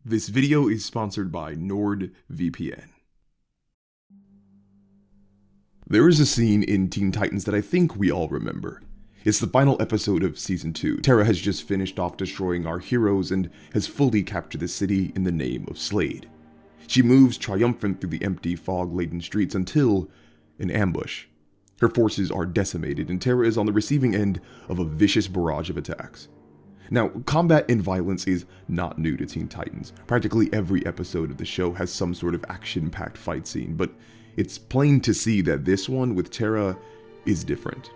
This video is sponsored by NordVPN. There is a scene in Teen Titans that I think we all remember. It's the final episode of Season 2. TERRA has just finished off destroying our heroes and has fully captured the city in the name of Slade. She moves triumphant through the empty, fog-laden streets until an ambush. Her forces are decimated and TERRA is on the receiving end of a vicious barrage of attacks. Now, combat and violence is not new to Teen Titans. Practically every episode of the show has some sort of action-packed fight scene, but it's plain to see that this one with TERRA is different.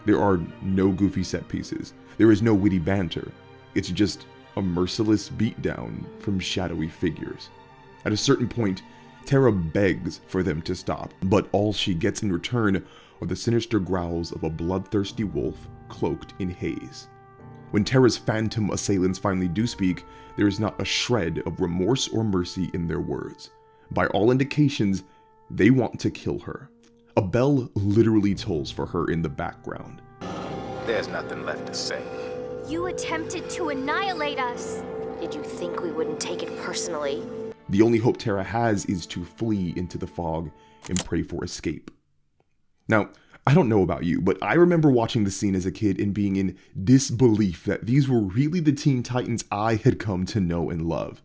There are no goofy set pieces. There is no witty banter. It's just a merciless beatdown from shadowy figures. At a certain point, TERRA begs for them to stop, but all she gets in return are the sinister growls of a bloodthirsty wolf cloaked in haze. When TERRA's phantom assailants finally do speak, there is not a shred of remorse or mercy in their words. By all indications, they want to kill her. A bell literally tolls for her in the background. There's nothing left to say. You attempted to annihilate us. Did you think we wouldn't take it personally? The only hope TERRA has is to flee into the fog and pray for escape. Now, I don't know about you, but I remember watching the scene as a kid and being in disbelief that these were really the Teen Titans I had come to know and love.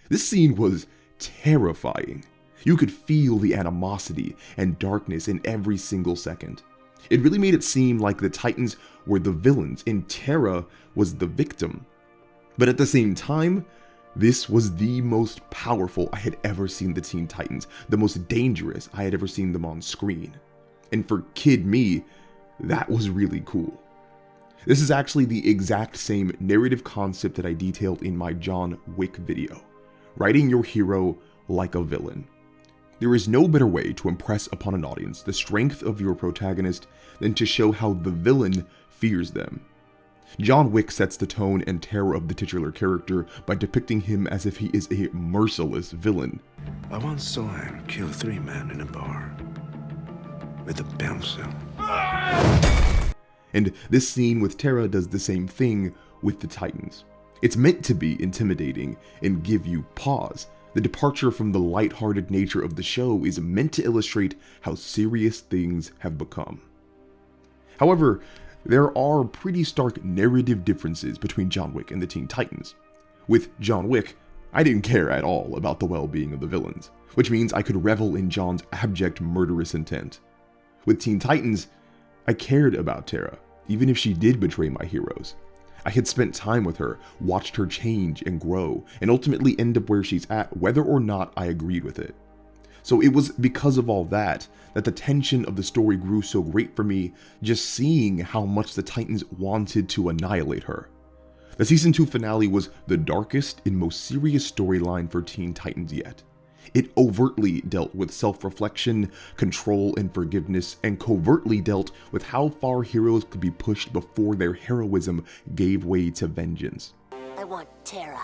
This scene was terrifying. You could feel the animosity and darkness in every single second. It really made it seem like the Titans were the villains and TERRA was the victim. But at the same time, this was the most powerful I had ever seen the Teen Titans, the most dangerous I had ever seen them on screen. And for kid me, that was really cool. This is actually the exact same narrative concept that I detailed in my John Wick video, writing your hero like a villain. There is no better way to impress upon an audience the strength of your protagonist than to show how the villain fears them. John Wick sets the tone and terror of the titular character by depicting him as if he is a merciless villain. I once saw him kill 3 men in a bar with a pencil. And this scene with TERRA does the same thing with the Titans. It's meant to be intimidating and give you pause. The departure from the lighthearted nature of the show is meant to illustrate how serious things have become. However, there are pretty stark narrative differences between John Wick and the Teen Titans. With John Wick, I didn't care at all about the well-being of the villains, which means I could revel in John's abject murderous intent. With Teen Titans, I cared about TERRA, even if she did betray my heroes. I had spent time with her, watched her change and grow, and ultimately end up where she's at, whether or not I agreed with it. So it was because of all that the tension of the story grew so great for me, just seeing how much the Titans wanted to annihilate her. The Season 2 finale was the darkest and most serious storyline for Teen Titans yet. It overtly dealt with self-reflection, control, and forgiveness, and covertly dealt with how far heroes could be pushed before their heroism gave way to vengeance. I want TERRA.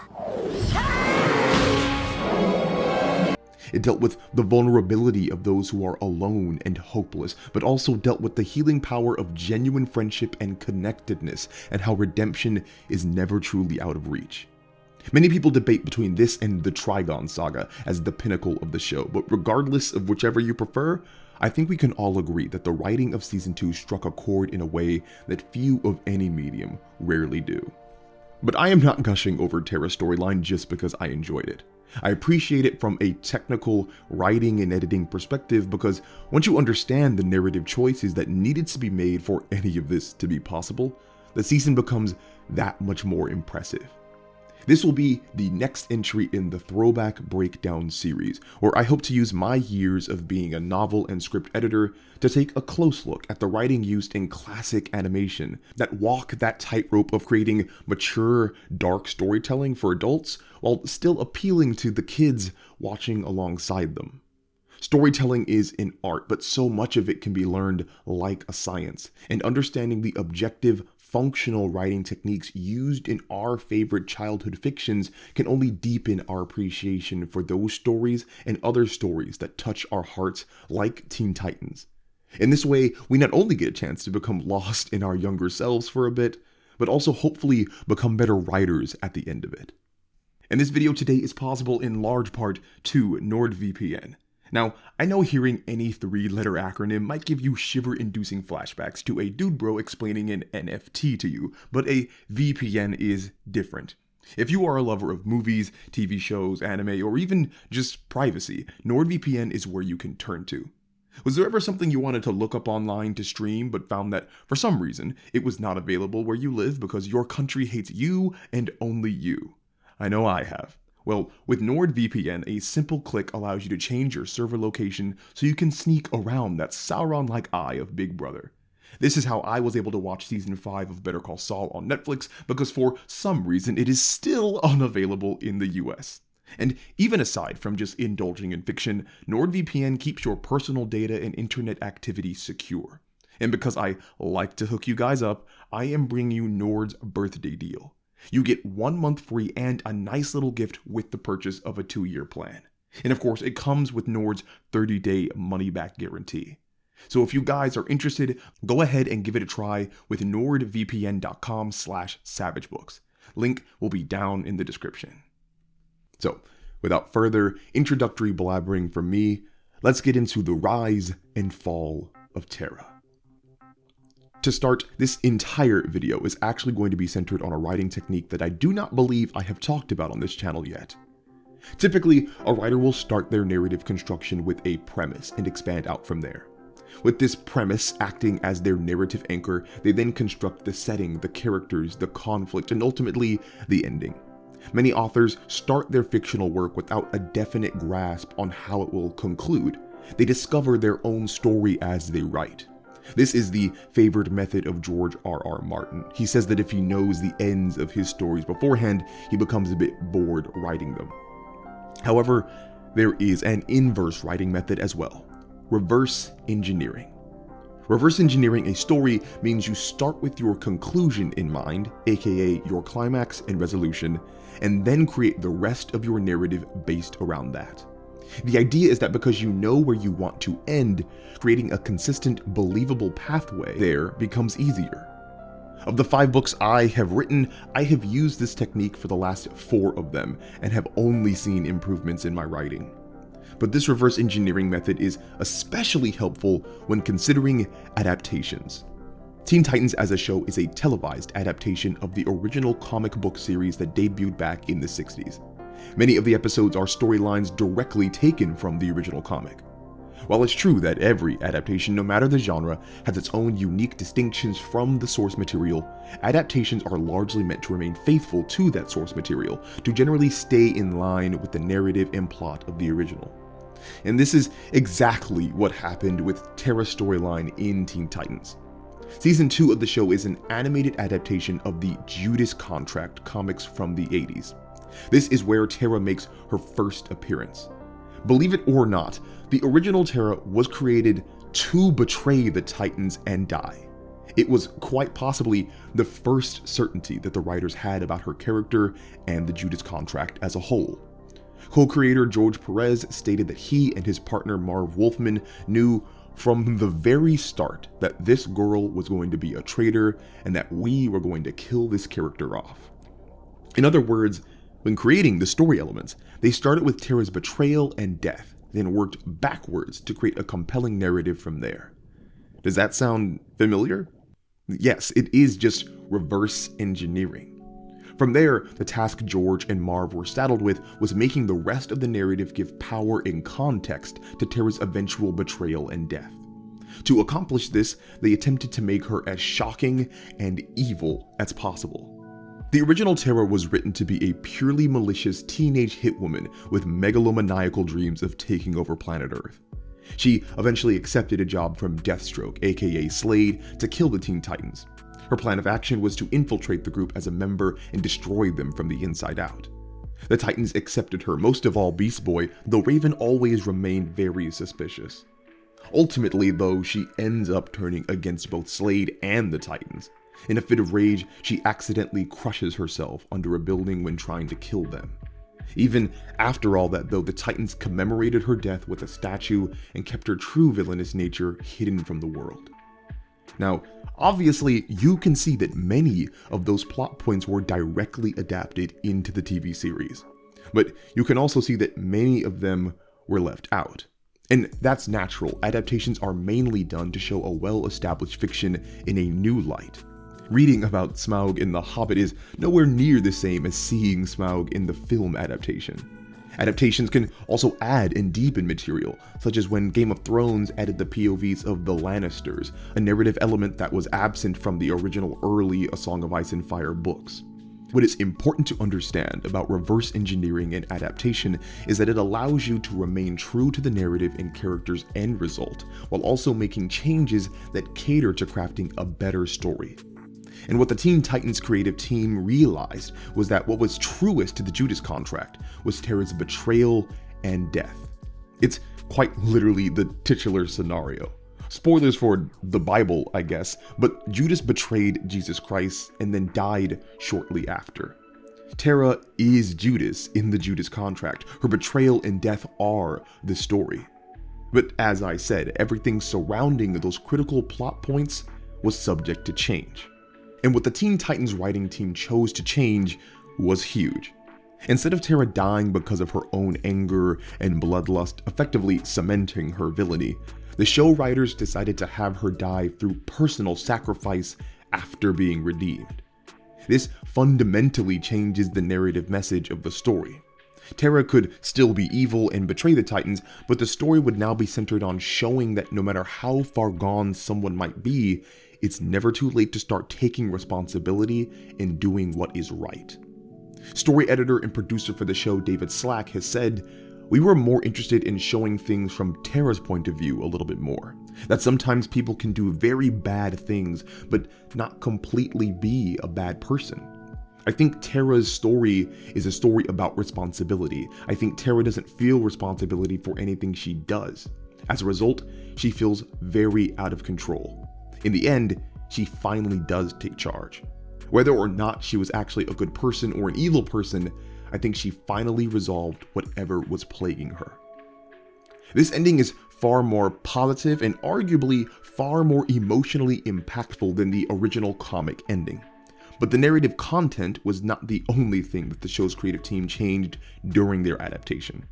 It dealt with the vulnerability of those who are alone and hopeless, but also dealt with the healing power of genuine friendship and connectedness, and how redemption is never truly out of reach. Many people debate between this and the Trigon saga as the pinnacle of the show, but regardless of whichever you prefer, I think we can all agree that the writing of Season 2 struck a chord in a way that few of any medium rarely do. But I am not gushing over TERRA's storyline just because I enjoyed it. I appreciate it from a technical writing and editing perspective because once you understand the narrative choices that needed to be made for any of this to be possible, the season becomes that much more impressive. This will be the next entry in the Throwback Breakdown series, where I hope to use my years of being a novel and script editor to take a close look at the writing used in classic animation that walk that tightrope of creating mature, dark storytelling for adults while still appealing to the kids watching alongside them. Storytelling is an art, but so much of it can be learned like a science, and understanding the objective, functional writing techniques used in our favorite childhood fictions can only deepen our appreciation for those stories and other stories that touch our hearts like Teen Titans. In this way, we not only get a chance to become lost in our younger selves for a bit, but also hopefully become better writers at the end of it. And this video today is possible in large part to NordVPN. Now, I know hearing any 3-letter acronym might give you shiver-inducing flashbacks to a dude bro explaining an NFT to you, but a VPN is different. If you are a lover of movies, TV shows, anime, or even just privacy, NordVPN is where you can turn to. Was there ever something you wanted to look up online to stream, but found that, for some reason, it was not available where you live because your country hates you and only you? I know I have. Well, with NordVPN, a simple click allows you to change your server location so you can sneak around that Sauron-like eye of Big Brother. This is how I was able to watch Season 5 of Better Call Saul on Netflix, because for some reason it is still unavailable in the US. And even aside from just indulging in fiction, NordVPN keeps your personal data and internet activity secure. And because I like to hook you guys up, I am bringing you Nord's birthday deal. You get 1 month free and a nice little gift with the purchase of a 2-year plan. And of course, it comes with Nord's 30-day money-back guarantee. So if you guys are interested, go ahead and give it a try with nordvpn.com/savagebooks. Link will be down in the description. So, without further introductory blabbering from me, let's get into the rise and fall of TERRA. To start, this entire video is actually going to be centered on a writing technique that I do not believe I have talked about on this channel yet. Typically, a writer will start their narrative construction with a premise and expand out from there. With this premise acting as their narrative anchor, they then construct the setting, the characters, the conflict, and ultimately, the ending. Many authors start their fictional work without a definite grasp on how it will conclude. They discover their own story as they write. This is the favored method of George R.R. Martin. He says that if he knows the ends of his stories beforehand, he becomes a bit bored writing them. However, there is an inverse writing method as well: reverse engineering. Reverse engineering a story means you start with your conclusion in mind, aka your climax and resolution, and then create the rest of your narrative based around that. The idea is that because you know where you want to end, creating a consistent, believable pathway there becomes easier. Of the 5 books I have written, I have used this technique for the last 4 of them and have only seen improvements in my writing. But this reverse engineering method is especially helpful when considering adaptations. Teen Titans as a show is a televised adaptation of the original comic book series that debuted back in the 60s. Many of the episodes are storylines directly taken from the original comic. While it's true that every adaptation, no matter the genre, has its own unique distinctions from the source material, adaptations are largely meant to remain faithful to that source material, to generally stay in line with the narrative and plot of the original. And this is exactly what happened with TERRA's storyline in Teen Titans. Season 2 of the show is an animated adaptation of the Judas Contract comics from the 80s. This is where TERRA makes her first appearance. Believe it or not, the original TERRA was created to betray the Titans and die. It was quite possibly the first certainty that the writers had about her character and the Judas Contract as a whole. Co-creator George Perez stated that he and his partner Marv Wolfman knew from the very start that this girl was going to be a traitor and that we were going to kill this character off. In other words, when creating the story elements, they started with TERRA's betrayal and death, then worked backwards to create a compelling narrative from there. Does that sound familiar? Yes, it is just reverse engineering. From there, the task George and Marv were saddled with was making the rest of the narrative give power and context to TERRA's eventual betrayal and death. To accomplish this, they attempted to make her as shocking and evil as possible. The original TERRA was written to be a purely malicious teenage hitwoman with megalomaniacal dreams of taking over planet Earth. She eventually accepted a job from Deathstroke, aka Slade, to kill the Teen Titans. Her plan of action was to infiltrate the group as a member and destroy them from the inside out. The Titans accepted her, most of all Beast Boy, though Raven always remained very suspicious. Ultimately, though, she ends up turning against both Slade and the Titans. In a fit of rage, she accidentally crushes herself under a building when trying to kill them. Even after all that, though, the Titans commemorated her death with a statue and kept her true villainous nature hidden from the world. Now, obviously, you can see that many of those plot points were directly adapted into the TV series. But you can also see that many of them were left out. And that's natural. Adaptations are mainly done to show a well-established fiction in a new light. Reading about Smaug in The Hobbit is nowhere near the same as seeing Smaug in the film adaptation. Adaptations can also add and deepen material, such as when Game of Thrones added the POVs of the Lannisters, a narrative element that was absent from the original early A Song of Ice and Fire books. What is important to understand about reverse engineering and adaptation is that it allows you to remain true to the narrative and character's end result, while also making changes that cater to crafting a better story. And what the Teen Titans creative team realized was that what was truest to the Judas contract was TERRA's betrayal and death. It's quite literally the titular scenario. Spoilers for the Bible, I guess, but Judas betrayed Jesus Christ and then died shortly after. TERRA is Judas in the Judas contract. Her betrayal and death are the story. But as I said, everything surrounding those critical plot points was subject to change. And what the Teen Titans writing team chose to change was huge. Instead of TERRA dying because of her own anger and bloodlust, effectively cementing her villainy, the show writers decided to have her die through personal sacrifice after being redeemed. This fundamentally changes the narrative message of the story. TERRA could still be evil and betray the Titans, but the story would now be centered on showing that no matter how far gone someone might be, it's never too late to start taking responsibility and doing what is right. Story editor and producer for the show David Slack has said, "We were more interested in showing things from TERRA's point of view a little bit more. That sometimes people can do very bad things, but not completely be a bad person. I think TERRA's story is a story about responsibility. I think TERRA doesn't feel responsibility for anything she does. As a result, she feels very out of control. In the end, she finally does take charge. Whether or not she was actually a good person or an evil person, I think she finally resolved whatever was plaguing her." This ending is far more positive and arguably far more emotionally impactful than the original comic ending. But the narrative content was not the only thing that the show's creative team changed during their adaptation.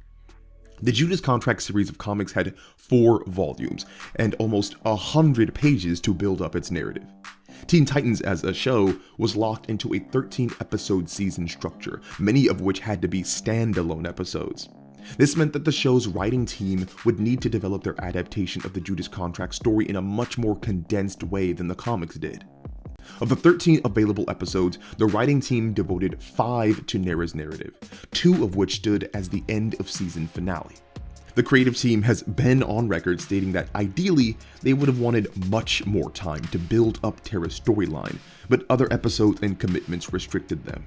The Judas Contract series of comics had 4 volumes and almost 100 pages to build up its narrative. Teen Titans as a show was locked into a 13-episode season structure, many of which had to be standalone episodes. This meant that the show's writing team would need to develop their adaptation of the Judas Contract story in a much more condensed way than the comics did. Of the 13 available episodes, the writing team devoted 5 to Nera's narrative, 2 of which stood as the end of season finale. The creative team has been on record stating that ideally, they would have wanted much more time to build up TERRA's storyline, but other episodes and commitments restricted them.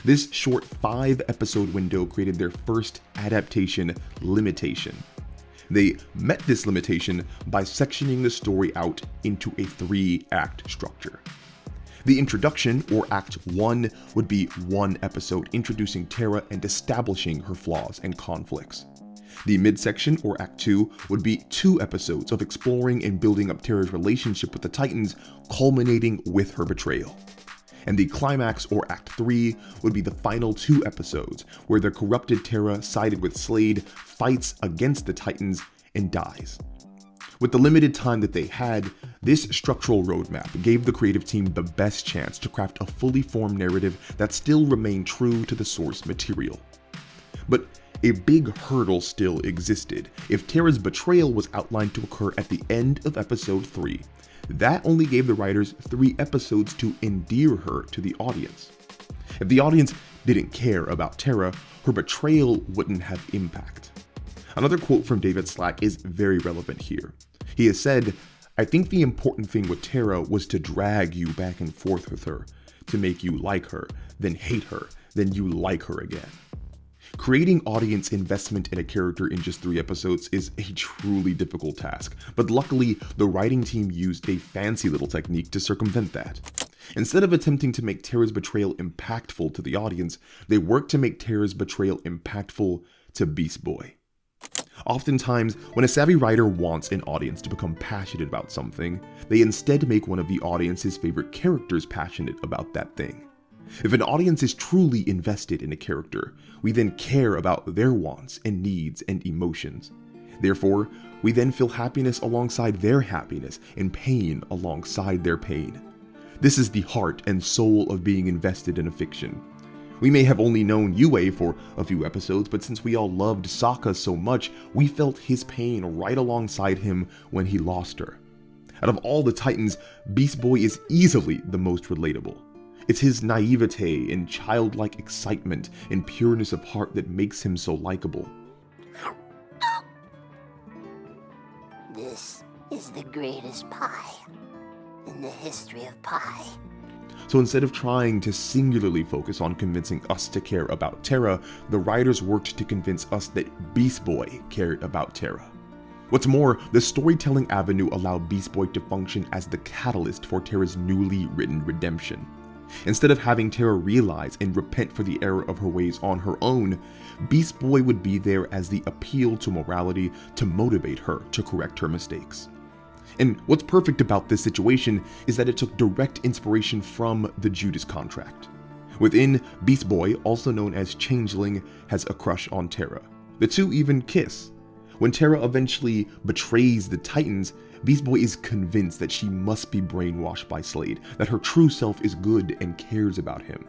This short 5-episode window created their first adaptation limitation. They met this limitation by sectioning the story out into a 3-act structure. The introduction, or Act 1, would be 1 episode introducing TERRA and establishing her flaws and conflicts. The midsection, or Act 2, would be 2 episodes of exploring and building up TERRA's relationship with the Titans, culminating with her betrayal. And the climax, or Act 3, would be the final 2 episodes, where the corrupted TERRA sided with Slade, fights against the Titans, and dies. With the limited time that they had, this structural roadmap gave the creative team the best chance to craft a fully formed narrative that still remained true to the source material. But a big hurdle still existed. If TERRA's betrayal was outlined to occur at the end of episode 3, that only gave the writers 3 episodes to endear her to the audience. If the audience didn't care about TERRA, her betrayal wouldn't have impact. Another quote from David Slack is very relevant here. He has said, "I think the important thing with TERRA was to drag you back and forth with her, to make you like her, then hate her, then you like her again." Creating audience investment in a character in just 3 episodes is a truly difficult task, but luckily the writing team used a fancy little technique to circumvent that. Instead of attempting to make TERRA's betrayal impactful to the audience, they worked to make TERRA's betrayal impactful to Beast Boy. Oftentimes, when a savvy writer wants an audience to become passionate about something, they instead make one of the audience's favorite characters passionate about that thing. If an audience is truly invested in a character, we then care about their wants and needs and emotions. Therefore, we then feel happiness alongside their happiness and pain alongside their pain. This is the heart and soul of being invested in a fiction. We may have only known Yue for a few episodes, but since we all loved Sokka so much, we felt his pain right alongside him when he lost her. Out of all the Titans, Beast Boy is easily the most relatable. It's his naivete and childlike excitement and pureness of heart that makes him so likable. This is the greatest pie in the history of pie. So instead of trying to singularly focus on convincing us to care about TERRA, the writers worked to convince us that Beast Boy cared about TERRA. What's more, the storytelling avenue allowed Beast Boy to function as the catalyst for TERRA's newly written redemption. Instead of having TERRA realize and repent for the error of her ways on her own, Beast Boy would be there as the appeal to morality to motivate her to correct her mistakes. And what's perfect about this situation is that it took direct inspiration from the Judas Contract. Within, Beast Boy, also known as Changeling, has a crush on TERRA. The two even kiss. When TERRA eventually betrays the Titans, Beast Boy is convinced that she must be brainwashed by Slade, that her true self is good and cares about him.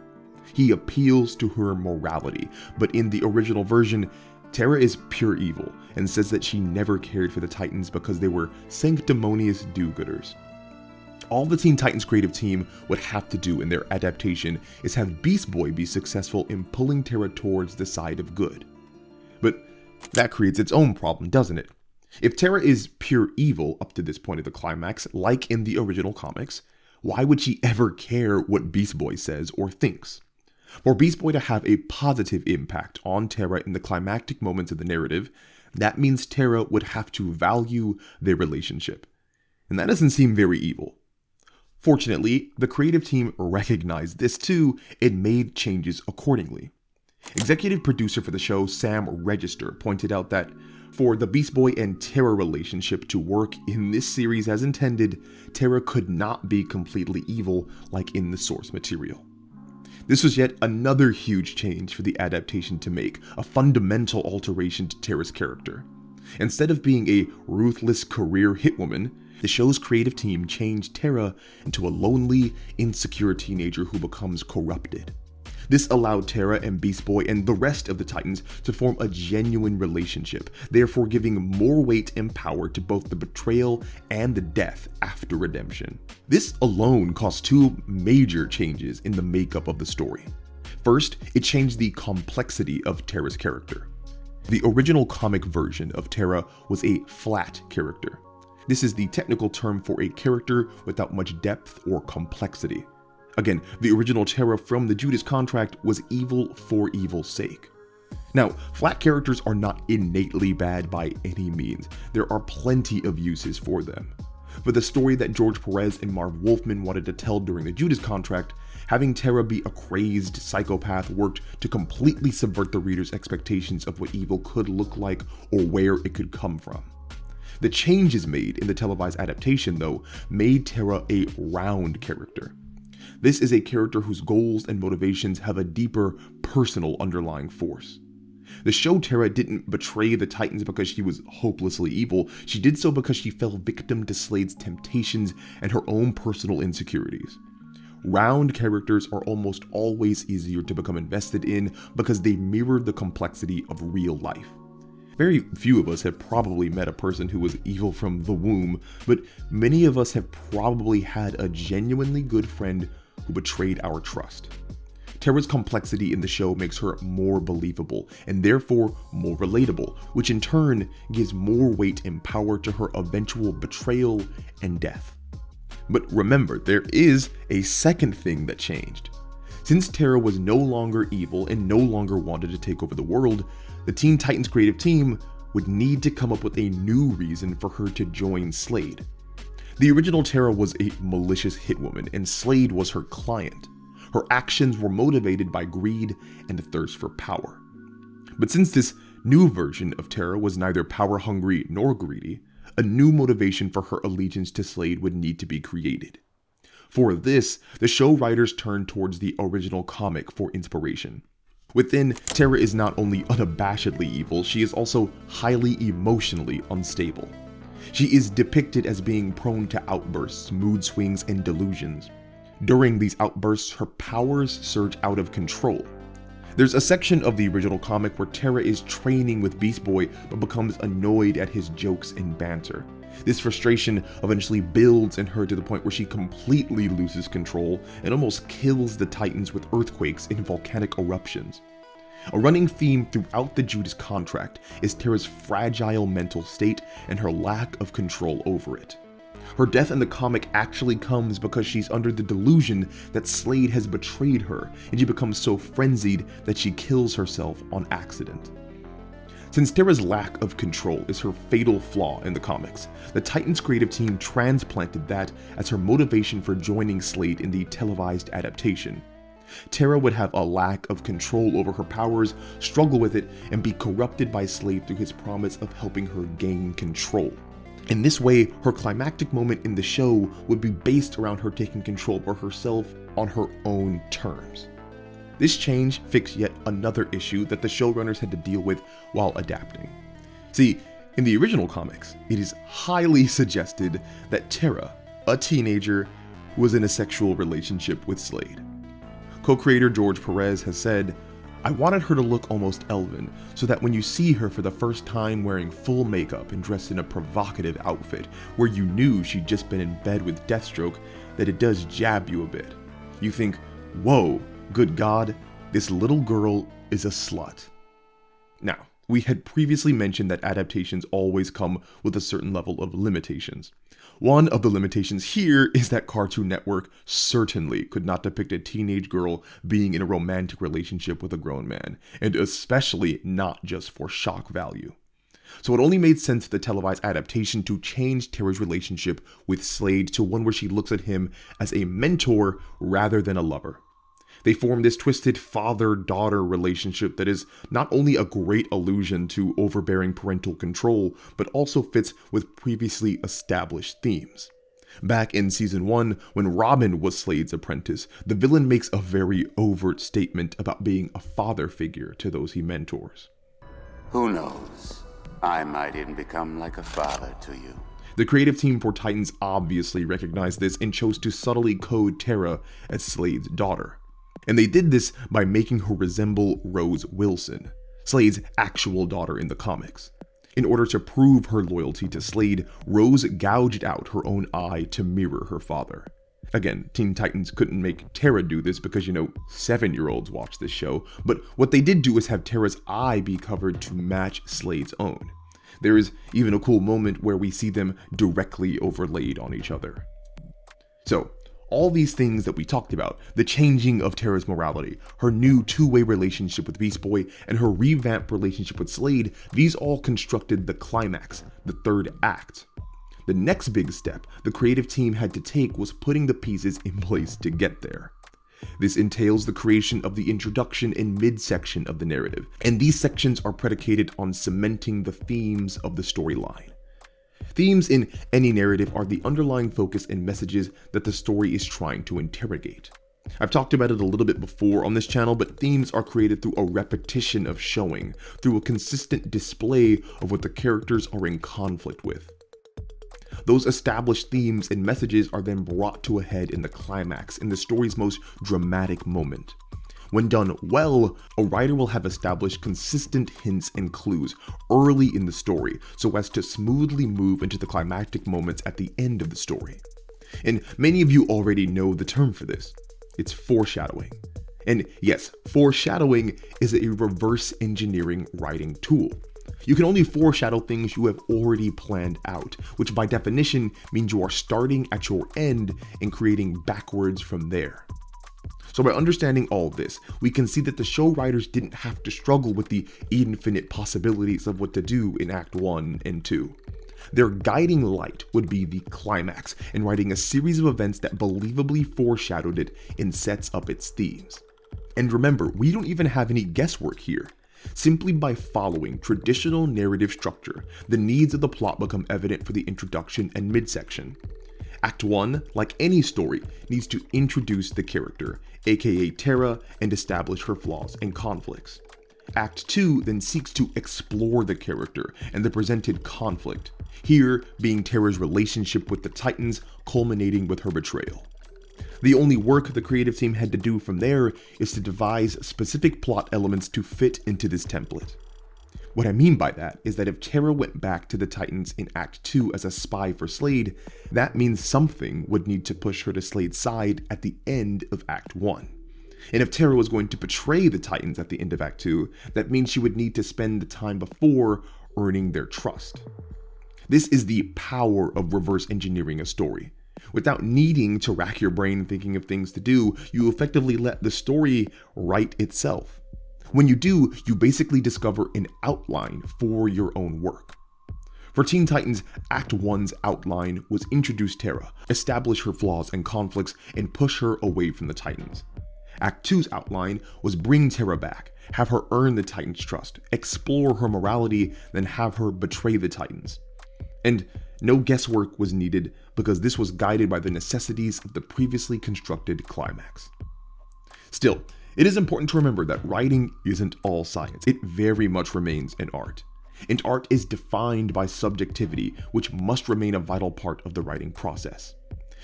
He appeals to her morality, but in the original version, TERRA is pure evil and says that she never cared for the Titans because they were sanctimonious do-gooders. All the Teen Titans creative team would have to do in their adaptation is have Beast Boy be successful in pulling TERRA towards the side of good. But that creates its own problem, doesn't it? If TERRA is pure evil up to this point of the climax, like in the original comics, why would she ever care what Beast Boy says or thinks? For Beast Boy to have a positive impact on TERRA in the climactic moments of the narrative, that means TERRA would have to value their relationship. And that doesn't seem very evil. Fortunately, the creative team recognized this too and made changes accordingly. Executive producer for the show, Sam Register, pointed out that for the Beast Boy and TERRA relationship to work in this series as intended, TERRA could not be completely evil like in the source material. This was yet another huge change for the adaptation to make, a fundamental alteration to TERRA's character. Instead of being a ruthless career hitwoman, the show's creative team changed TERRA into a lonely, insecure teenager who becomes corrupted. This allowed TERRA and Beast Boy and the rest of the Titans to form a genuine relationship, therefore giving more weight and power to both the betrayal and the death after redemption. This alone caused two major changes in the makeup of the story. First, it changed the complexity of TERRA's character. The original comic version of TERRA was a flat character. This is the technical term for a character without much depth or complexity. Again, the original TERRA from the Judas Contract was evil for evil's sake. Now, flat characters are not innately bad by any means. There are plenty of uses for them. For the story that George Perez and Marv Wolfman wanted to tell during the Judas Contract, having TERRA be a crazed psychopath worked to completely subvert the reader's expectations of what evil could look like or where it could come from. The changes made in the televised adaptation, though, made TERRA a round character. This is a character whose goals and motivations have a deeper, personal underlying force. The show TERRA didn't betray the Titans because she was hopelessly evil. She did so because she fell victim to Slade's temptations and her own personal insecurities. Round characters are almost always easier to become invested in because they mirror the complexity of real life. Very few of us have probably met a person who was evil from the womb, but many of us have probably had a genuinely good friend who betrayed our trust. TERRA's complexity in the show makes her more believable and therefore more relatable, which in turn gives more weight and power to her eventual betrayal and death. But remember, there is a second thing that changed. Since TERRA was no longer evil and no longer wanted to take over the world, the Teen Titans creative team would need to come up with a new reason for her to join Slade. The original TERRA was a malicious hitwoman, and Slade was her client. Her actions were motivated by greed and a thirst for power. But since this new version of TERRA was neither power-hungry nor greedy, a new motivation for her allegiance to Slade would need to be created. For this, the show writers turned towards the original comic for inspiration. Within, TERRA is not only unabashedly evil, she is also highly emotionally unstable. She is depicted as being prone to outbursts, mood swings, and delusions. During these outbursts, her powers surge out of control. There's a section of the original comic where TERRA is training with Beast Boy but becomes annoyed at his jokes and banter. This frustration eventually builds in her to the point where she completely loses control and almost kills the Titans with earthquakes and volcanic eruptions. A running theme throughout the Judas contract is TERRA's fragile mental state and her lack of control over it. Her death in the comic actually comes because she's under the delusion that Slade has betrayed her, and she becomes so frenzied that she kills herself on accident. Since TERRA's lack of control is her fatal flaw in the comics, the Titans creative team transplanted that as her motivation for joining Slade in the televised adaptation. TERRA would have a lack of control over her powers, struggle with it, and be corrupted by Slade through his promise of helping her gain control. In this way, her climactic moment in the show would be based around her taking control over herself on her own terms. This change fixed yet another issue that the showrunners had to deal with while adapting. See, in the original comics, it is highly suggested that TERRA, a teenager, was in a sexual relationship with Slade. Co-creator George Perez has said, "I wanted her to look almost elven, so that when you see her for the first time wearing full makeup and dressed in a provocative outfit, where you knew she'd just been in bed with Deathstroke, that it does jab you a bit. You think, whoa, good God, this little girl is a slut." Now, we had previously mentioned that adaptations always come with a certain level of limitations. One of the limitations here is that Cartoon Network certainly could not depict a teenage girl being in a romantic relationship with a grown man, and especially not just for shock value. So it only made sense for the televised adaptation to change TERRA's relationship with Slade to one where she looks at him as a mentor rather than a lover. They form this twisted father-daughter relationship that is not only a great allusion to overbearing parental control, but also fits with previously established themes. Back in Season 1, when Robin was Slade's apprentice, the villain makes a very overt statement about being a father figure to those he mentors. Who knows? I might even become like a father to you. The creative team for Titans obviously recognized this and chose to subtly code TERRA as Slade's daughter. And they did this by making her resemble Rose Wilson, Slade's actual daughter in the comics. In order to prove her loyalty to Slade, Rose gouged out her own eye to mirror her father. Again, Teen Titans couldn't make TERRA do this because, 7-year-olds watch this show, but what they did do is have TERRA's eye be covered to match Slade's own. There is even a cool moment where we see them directly overlaid on each other. So, all these things that we talked about, the changing of TERRA's morality, her new two-way relationship with Beast Boy, and her revamped relationship with Slade, these all constructed the climax, the third act. The next big step the creative team had to take was putting the pieces in place to get there. This entails the creation of the introduction and midsection of the narrative, and these sections are predicated on cementing the themes of the storyline. Themes in any narrative are the underlying focus and messages that the story is trying to interrogate. I've talked about it a little bit before on this channel, but themes are created through a repetition of showing, through a consistent display of what the characters are in conflict with. Those established themes and messages are then brought to a head in the climax, in the story's most dramatic moment. When done well, a writer will have established consistent hints and clues early in the story so as to smoothly move into the climactic moments at the end of the story. And many of you already know the term for this. It's foreshadowing. And yes, foreshadowing is a reverse engineering writing tool. You can only foreshadow things you have already planned out, which by definition means you are starting at your end and creating backwards from there. So by understanding all this, we can see that the show writers didn't have to struggle with the infinite possibilities of what to do in Act 1 and 2. Their guiding light would be the climax and writing a series of events that believably foreshadowed it and sets up its themes. And remember, we don't even have any guesswork here. Simply by following traditional narrative structure, the needs of the plot become evident for the introduction and midsection. Act 1, like any story, needs to introduce the character, aka TERRA, and establish her flaws and conflicts. Act 2 then seeks to explore the character and the presented conflict, here being TERRA's relationship with the Titans, culminating with her betrayal. The only work the creative team had to do from there is to devise specific plot elements to fit into this template. What I mean by that is that if TERRA went back to the Titans in Act 2 as a spy for Slade, that means something would need to push her to Slade's side at the end of Act 1. And if TERRA was going to betray the Titans at the end of Act 2, that means she would need to spend the time before earning their trust. This is the power of reverse engineering a story. Without needing to rack your brain thinking of things to do, you effectively let the story write itself. When you do, you basically discover an outline for your own work. For Teen Titans, Act 1's outline was introduce TERRA, establish her flaws and conflicts, and push her away from the Titans. Act 2's outline was bring TERRA back, have her earn the Titans' trust, explore her morality, then have her betray the Titans. And no guesswork was needed because this was guided by the necessities of the previously constructed climax. Still, it is important to remember that writing isn't all science. It very much remains an art. And art is defined by subjectivity, which must remain a vital part of the writing process.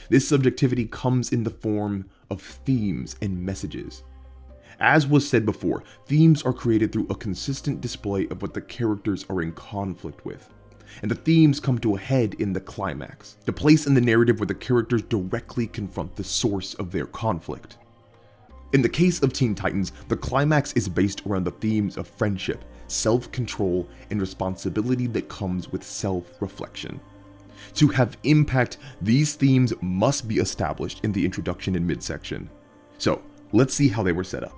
This subjectivity comes in the form of themes and messages. As was said before, themes are created through a consistent display of what the characters are in conflict with. And the themes come to a head in the climax, the place in the narrative where the characters directly confront the source of their conflict. In the case of Teen Titans, the climax is based around the themes of friendship, self-control, and responsibility that comes with self-reflection. To have impact, these themes must be established in the introduction and midsection. So, let's see how they were set up.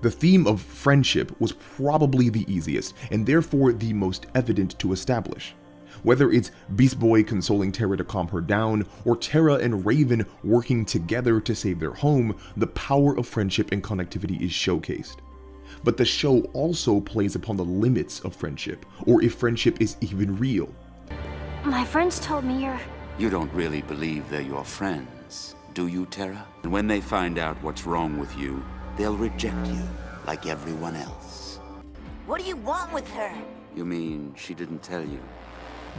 The theme of friendship was probably the easiest, and therefore the most evident to establish. Whether it's Beast Boy consoling TERRA to calm her down, or TERRA and Raven working together to save their home, the power of friendship and connectivity is showcased. But the show also plays upon the limits of friendship, or if friendship is even real. My friends told me You don't really believe they're your friends, do you, TERRA? And when they find out what's wrong with you, they'll reject you, like everyone else. What do you want with her? You mean she didn't tell you?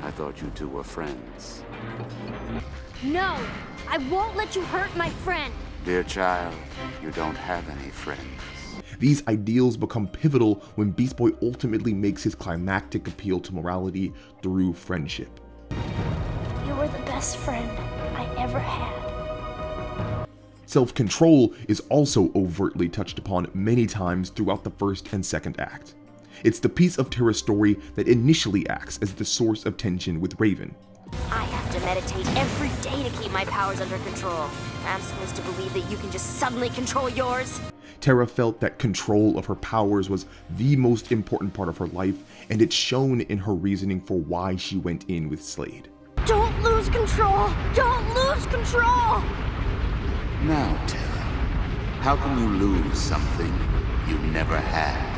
I thought you two were friends. No! I won't let you hurt my friend! Dear child, you don't have any friends. These ideals become pivotal when Beast Boy ultimately makes his climactic appeal to morality through friendship. You were the best friend I ever had. Self-control is also overtly touched upon many times throughout the first and second act. It's the piece of TERRA's story that initially acts as the source of tension with Raven. I have to meditate every day to keep my powers under control. I'm supposed to believe that you can just suddenly control yours? TERRA felt that control of her powers was the most important part of her life, and it's shown in her reasoning for why she went in with Slade. Don't lose control! Don't lose control! Now, TERRA, how can you lose something you never had?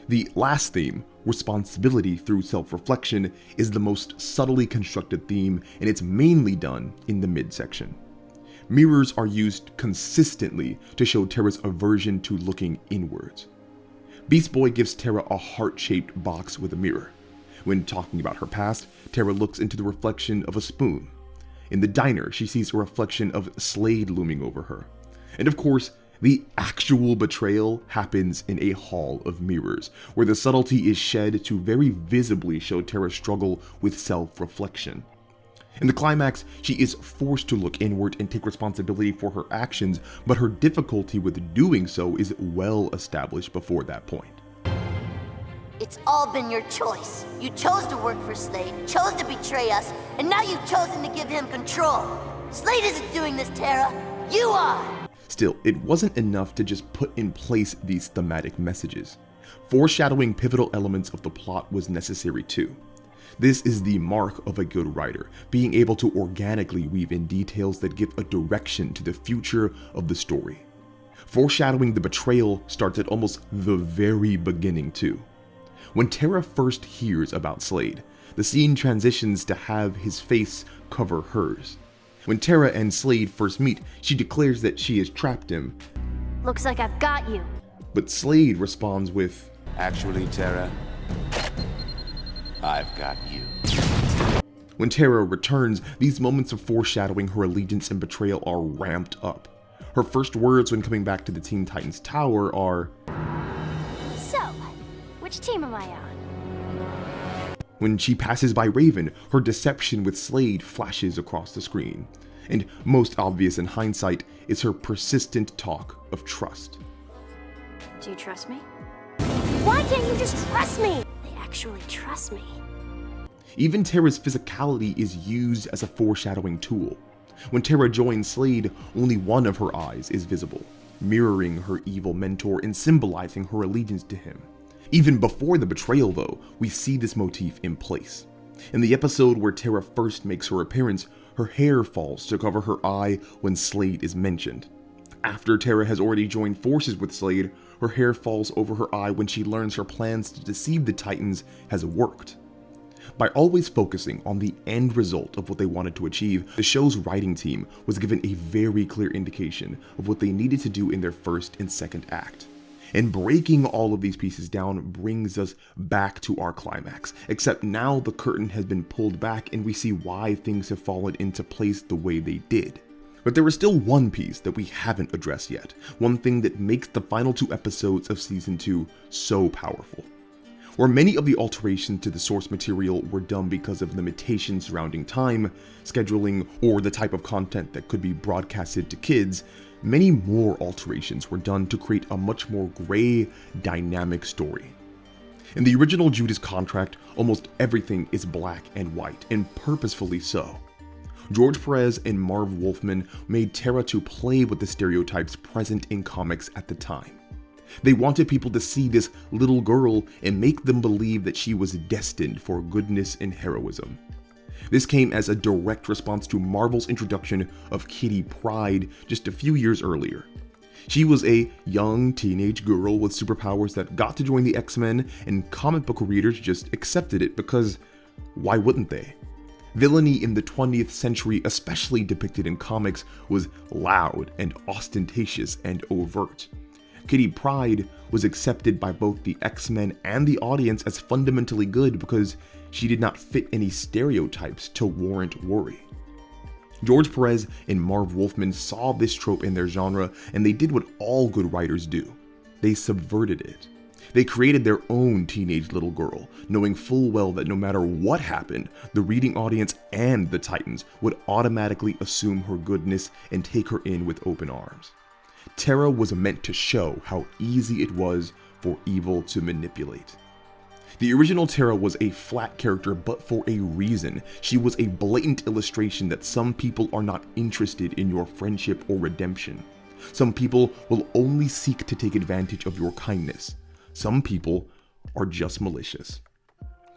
The last theme, responsibility through self-reflection, is the most subtly constructed theme, and it's mainly done in the midsection. Mirrors are used consistently to show TERRA's aversion to looking inwards. Beast Boy gives TERRA a heart-shaped box with a mirror. When talking about her past, TERRA looks into the reflection of a spoon. In the diner, she sees a reflection of Slade looming over her. And of course, the actual betrayal happens in a hall of mirrors, where the subtlety is shed to very visibly show TERRA's struggle with self-reflection. In the climax, she is forced to look inward and take responsibility for her actions, but her difficulty with doing so is well established before that point. It's all been your choice. You chose to work for Slade, chose to betray us, and now you've chosen to give him control. Slade isn't doing this, TERRA. You are! Still, it wasn't enough to just put in place these thematic messages. Foreshadowing pivotal elements of the plot was necessary too. This is the mark of a good writer, being able to organically weave in details that give a direction to the future of the story. Foreshadowing the betrayal starts at almost the very beginning too. When TERRA first hears about Slade, the scene transitions to have his face cover hers. When TERRA and Slade first meet, she declares that she has trapped him, Looks like I've got you. but Slade responds with, Actually, TERRA, I've got you. when TERRA returns, these moments of foreshadowing her allegiance and betrayal are ramped up. Her first words when coming back to the Teen Titans Tower are, So, which team am I on? when she passes by Raven, her deception with Slade flashes across the screen. And most obvious in hindsight is her persistent talk of trust. Do you trust me? Why can't you just trust me? They actually trust me. Even TERRA's physicality is used as a foreshadowing tool. When TERRA joins Slade, only one of her eyes is visible, mirroring her evil mentor and symbolizing her allegiance to him. Even before the betrayal though, we see this motif in place. In the episode where TERRA first makes her appearance, her hair falls to cover her eye when Slade is mentioned. After TERRA has already joined forces with Slade, her hair falls over her eye when she learns her plans to deceive the Titans has worked. By always focusing on the end result of what they wanted to achieve, the show's writing team was given a very clear indication of what they needed to do in their first and second act. And breaking all of these pieces down brings us back to our climax, except now the curtain has been pulled back and we see why things have fallen into place the way they did. But there is still one piece that we haven't addressed yet, one thing that makes the final 2 episodes of Season 2 so powerful. Where many of the alterations to the source material were done because of limitations surrounding time, scheduling, or the type of content that could be broadcasted to kids, many more alterations were done to create a much more gray, dynamic story. In the original Judas contract, almost everything is black and white, and purposefully so. George Perez and Marv Wolfman made TERRA to play with the stereotypes present in comics at the time. They wanted people to see this little girl and make them believe that she was destined for goodness and heroism. This came as a direct response to Marvel's introduction of Kitty Pryde just a few years earlier. She was a young teenage girl with superpowers that got to join the X-Men, and comic book readers just accepted it because why wouldn't they? Villainy in the 20th century, especially depicted in comics, was loud and ostentatious and overt. Kitty Pryde was accepted by both the X-Men and the audience as fundamentally good because she did not fit any stereotypes to warrant worry. George Perez and Marv Wolfman saw this trope in their genre, and they did what all good writers do. They subverted it. They created their own teenage little girl, knowing full well that no matter what happened, the reading audience and the Titans would automatically assume her goodness and take her in with open arms. TERRA was meant to show how easy it was for evil to manipulate. The original TERRA was a flat character, but for a reason. She was a blatant illustration that some people are not interested in your friendship or redemption. Some people will only seek to take advantage of your kindness. Some people are just malicious.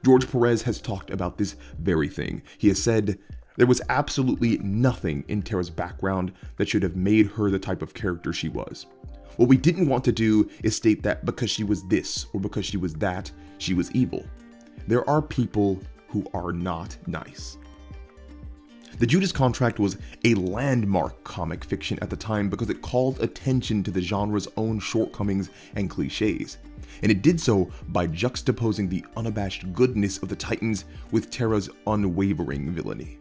George Perez has talked about this very thing. He has said, there was absolutely nothing in TERRA's background that should have made her the type of character she was. What we didn't want to do is state that because she was this or because she was that, she was evil. There are people who are not nice. The Judas Contract was a landmark comic fiction at the time because it called attention to the genre's own shortcomings and cliches. And it did so by juxtaposing the unabashed goodness of the Titans with TERRA's unwavering villainy.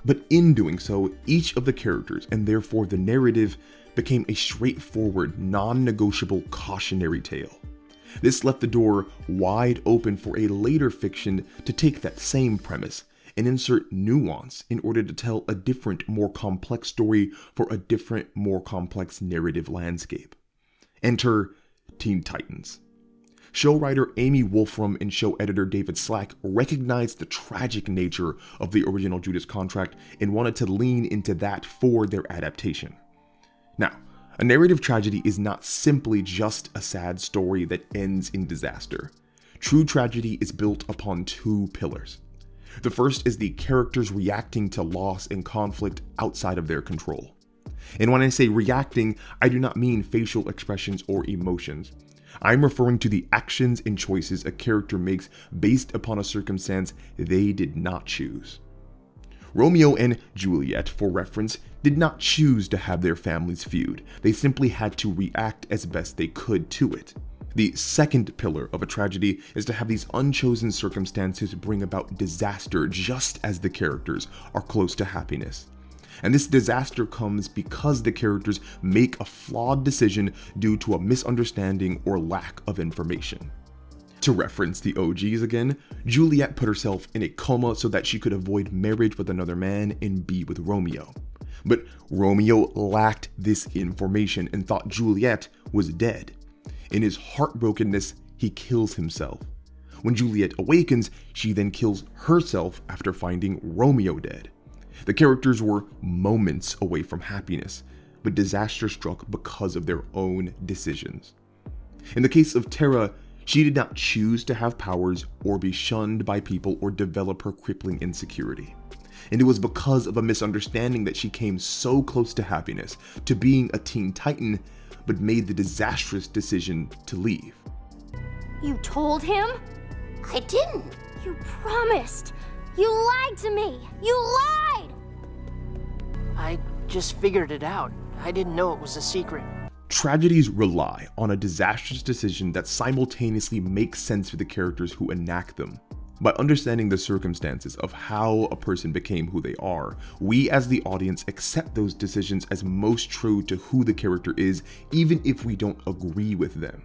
But in doing so, each of the characters, and therefore the narrative, became a straightforward, non-negotiable cautionary tale. This left the door wide open for a later fiction to take that same premise and insert nuance in order to tell a different, more complex story for a different, more complex narrative landscape. Enter Teen Titans. Show writer Amy Wolfram and show editor David Slack recognized the tragic nature of the original Judas Contract and wanted to lean into that for their adaptation. Now, a narrative tragedy is not simply just a sad story that ends in disaster. True tragedy is built upon 2 pillars. The first is the characters reacting to loss and conflict outside of their control. And when I say reacting, I do not mean facial expressions or emotions. I'm referring to the actions and choices a character makes based upon a circumstance they did not choose. Romeo and Juliet, for reference, did not choose to have their families feud. They simply had to react as best they could to it. The second pillar of a tragedy is to have these unchosen circumstances bring about disaster just as the characters are close to happiness. And this disaster comes because the characters make a flawed decision due to a misunderstanding or lack of information. To reference the OGs again, Juliet put herself in a coma so that she could avoid marriage with another man and be with Romeo. But Romeo lacked this information and thought Juliet was dead. In his heartbrokenness, he kills himself. When Juliet awakens, she then kills herself after finding Romeo dead. The characters were moments away from happiness, but disaster struck because of their own decisions. In the case of TERRA, she did not choose to have powers or be shunned by people or develop her crippling insecurity. And it was because of a misunderstanding that she came so close to happiness, to being a Teen Titan, but made the disastrous decision to leave. You told him? I didn't. You promised. You lied to me. You lied! I just figured it out. I didn't know it was a secret. Tragedies rely on a disastrous decision that simultaneously makes sense for the characters who enact them. By understanding the circumstances of how a person became who they are, we as the audience accept those decisions as most true to who the character is, even if we don't agree with them.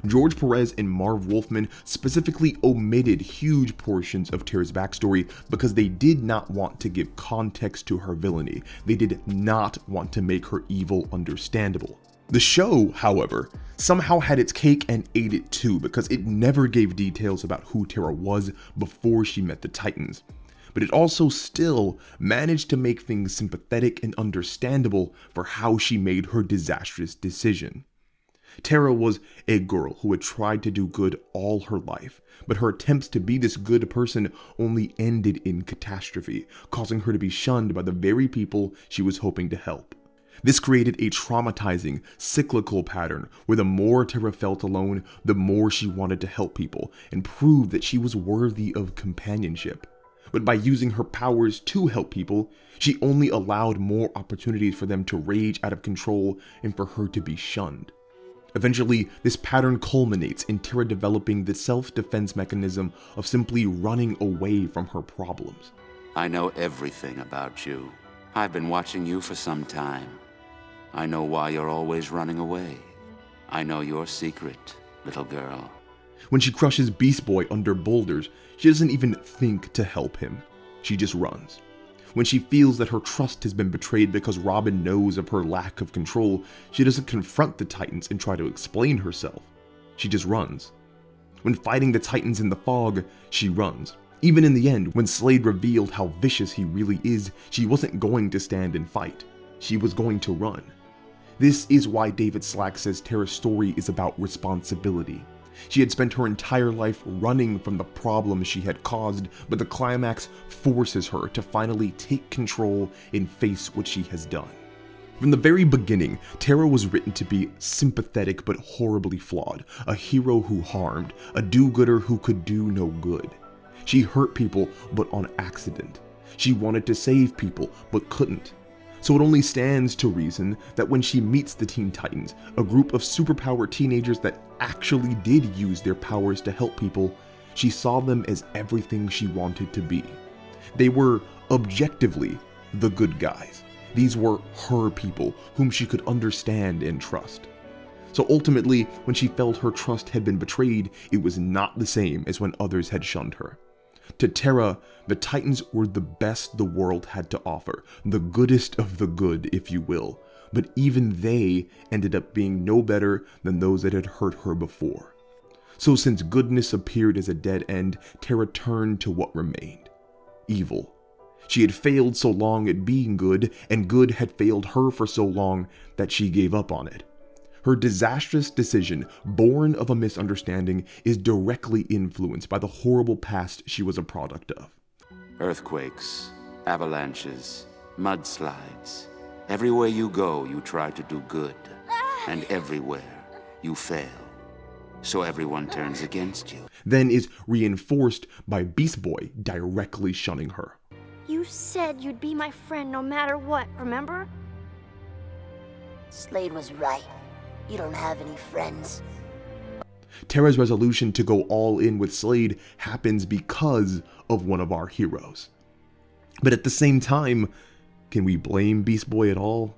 George Perez and Marv Wolfman specifically omitted huge portions of TERRA's backstory because they did not want to give context to her villainy. They did not want to make her evil understandable. The show, however, somehow had its cake and ate it too because it never gave details about who TERRA was before she met the Titans. But it also still managed to make things sympathetic and understandable for how she made her disastrous decision. TERRA was a girl who had tried to do good all her life, but her attempts to be this good person only ended in catastrophe, causing her to be shunned by the very people she was hoping to help. This created a traumatizing, cyclical pattern where the more TERRA felt alone, the more she wanted to help people and prove that she was worthy of companionship. But by using her powers to help people, she only allowed more opportunities for them to rage out of control and for her to be shunned. Eventually, this pattern culminates in TERRA developing the self-defense mechanism of simply running away from her problems. I know everything about you. I've been watching you for some time. I know why you're always running away. I know your secret, little girl. When she crushes Beast Boy under boulders, she doesn't even think to help him. She just runs. When she feels that her trust has been betrayed because Robin knows of her lack of control, she doesn't confront the Titans and try to explain herself. She just runs. When fighting the Titans in the fog, she runs. Even in the end, when Slade revealed how vicious he really is, she wasn't going to stand and fight. She was going to run. This is why David Slack says TERRA's story is about responsibility. She had spent her entire life running from the problems she had caused, but the climax forces her to finally take control and face what she has done. From the very beginning, TERRA was written to be sympathetic but horribly flawed, a hero who harmed, a do-gooder who could do no good. She hurt people, but on accident. She wanted to save people, but couldn't. So it only stands to reason that when she meets the Teen Titans, a group of superpowered teenagers that actually did use their powers to help people, she saw them as everything she wanted to be. They were, objectively, the good guys. These were her people, whom she could understand and trust. So ultimately, when she felt her trust had been betrayed, it was not the same as when others had shunned her. To TERRA, the Titans were the best the world had to offer, the goodest of the good, if you will, but even they ended up being no better than those that had hurt her before. So since goodness appeared as a dead end, TERRA turned to what remained: evil. She had failed so long at being good, and good had failed her for so long that she gave up on it. Her disastrous decision, born of a misunderstanding, is directly influenced by the horrible past she was a product of. Earthquakes, avalanches, mudslides. Everywhere you go, you try to do good. And everywhere, you fail. So everyone turns against you. Then is reinforced by Beast Boy directly shunning her. You said you'd be my friend no matter what, remember? Slade was right. You don't have any friends. TERRA's resolution to go all in with Slade happens because of one of our heroes. But at the same time, can we blame Beast Boy at all?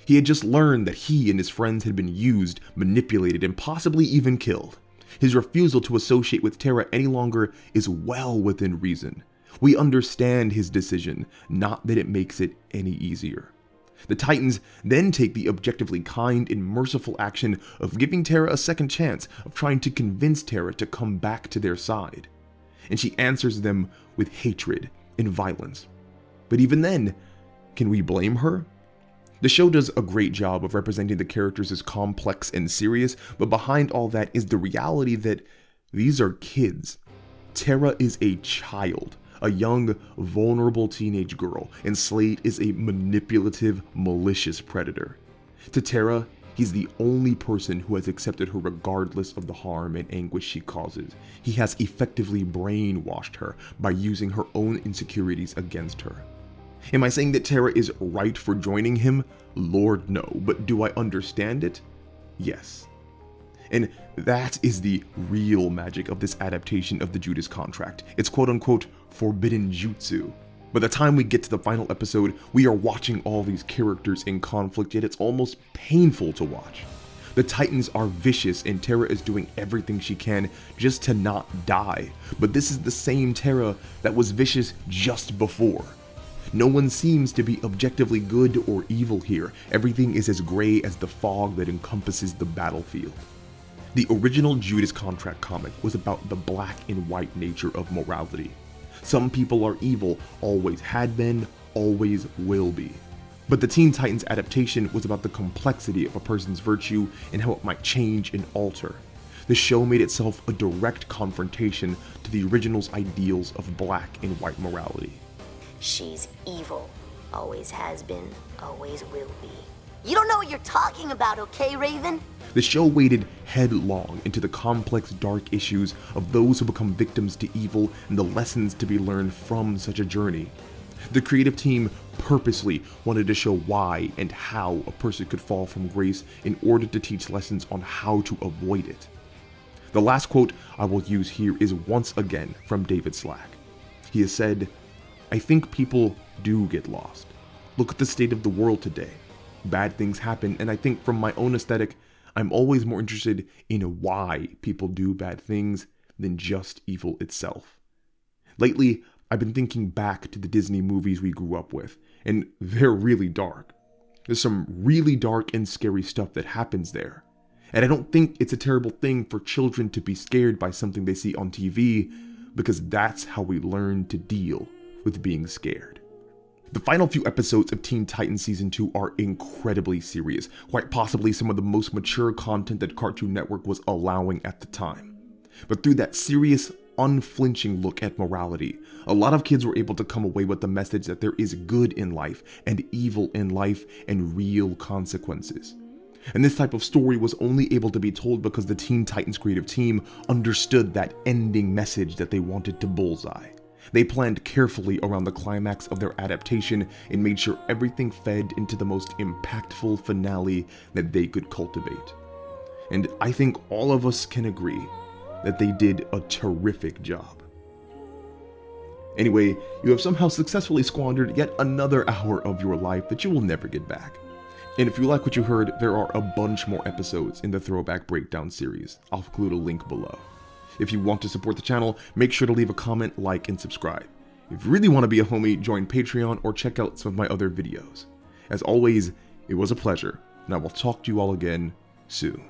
He had just learned that he and his friends had been used, manipulated, and possibly even killed. His refusal to associate with TERRA any longer is well within reason. We understand his decision, not that it makes it any easier. The Titans then take the objectively kind and merciful action of giving TERRA a second chance, of trying to convince TERRA to come back to their side. And she answers them with hatred and violence. But even then, can we blame her? The show does a great job of representing the characters as complex and serious, but behind all that is the reality that these are kids. TERRA is a child, a young, vulnerable teenage girl, and Slade is a manipulative, malicious predator. To TERRA, he's the only person who has accepted her regardless of the harm and anguish she causes. He has effectively brainwashed her by using her own insecurities against her. Am I saying that TERRA is right for joining him? Lord, no. But do I understand it? Yes. And that is the real magic of this adaptation of the Judas Contract. It's quote-unquote forbidden jutsu. By the time we get to the final episode, we are watching all these characters in conflict, yet it's almost painful to watch. The Titans are vicious and TERRA is doing everything she can just to not die. But this is the same TERRA that was vicious just before. No one seems to be objectively good or evil here. Everything is as gray as the fog that encompasses the battlefield. The original Judas Contract comic was about the black and white nature of morality. Some people are evil, always had been, always will be. But the Teen Titans adaptation was about the complexity of a person's virtue and how it might change and alter. The show made itself a direct confrontation to the original's ideals of black and white morality. She's evil. Always has been, always will be. You don't know what you're talking about, okay, Raven? The show waded headlong into the complex, dark issues of those who become victims to evil and the lessons to be learned from such a journey. The creative team purposely wanted to show why and how a person could fall from grace in order to teach lessons on how to avoid it. The last quote I will use here is once again from David Slack. He has said, "I think people do get lost. Look at the state of the world today. Bad things happen, and I think from my own aesthetic, I'm always more interested in why people do bad things than just evil itself." Lately, I've been thinking back to the Disney movies we grew up with, and they're really dark. There's some really dark and scary stuff that happens there. And I don't think it's a terrible thing for children to be scared by something they see on TV, because that's how we learn to deal with being scared. The final few episodes of Teen Titans Season 2 are incredibly serious, quite possibly some of the most mature content that Cartoon Network was allowing at the time. But through that serious, unflinching look at morality, a lot of kids were able to come away with the message that there is good in life and evil in life and real consequences. And this type of story was only able to be told because the Teen Titans creative team understood that ending message that they wanted to bullseye. They planned carefully around the climax of their adaptation and made sure everything fed into the most impactful finale that they could cultivate. And I think all of us can agree that they did a terrific job. Anyway, you have somehow successfully squandered yet another hour of your life that you will never get back. And if you like what you heard, there are a bunch more episodes in the Throwback Breakdown series. I'll include a link below. If you want to support the channel, make sure to leave a comment, like, and subscribe. If you really want to be a homie, join Patreon or check out some of my other videos. As always, it was a pleasure, and I will talk to you all again soon.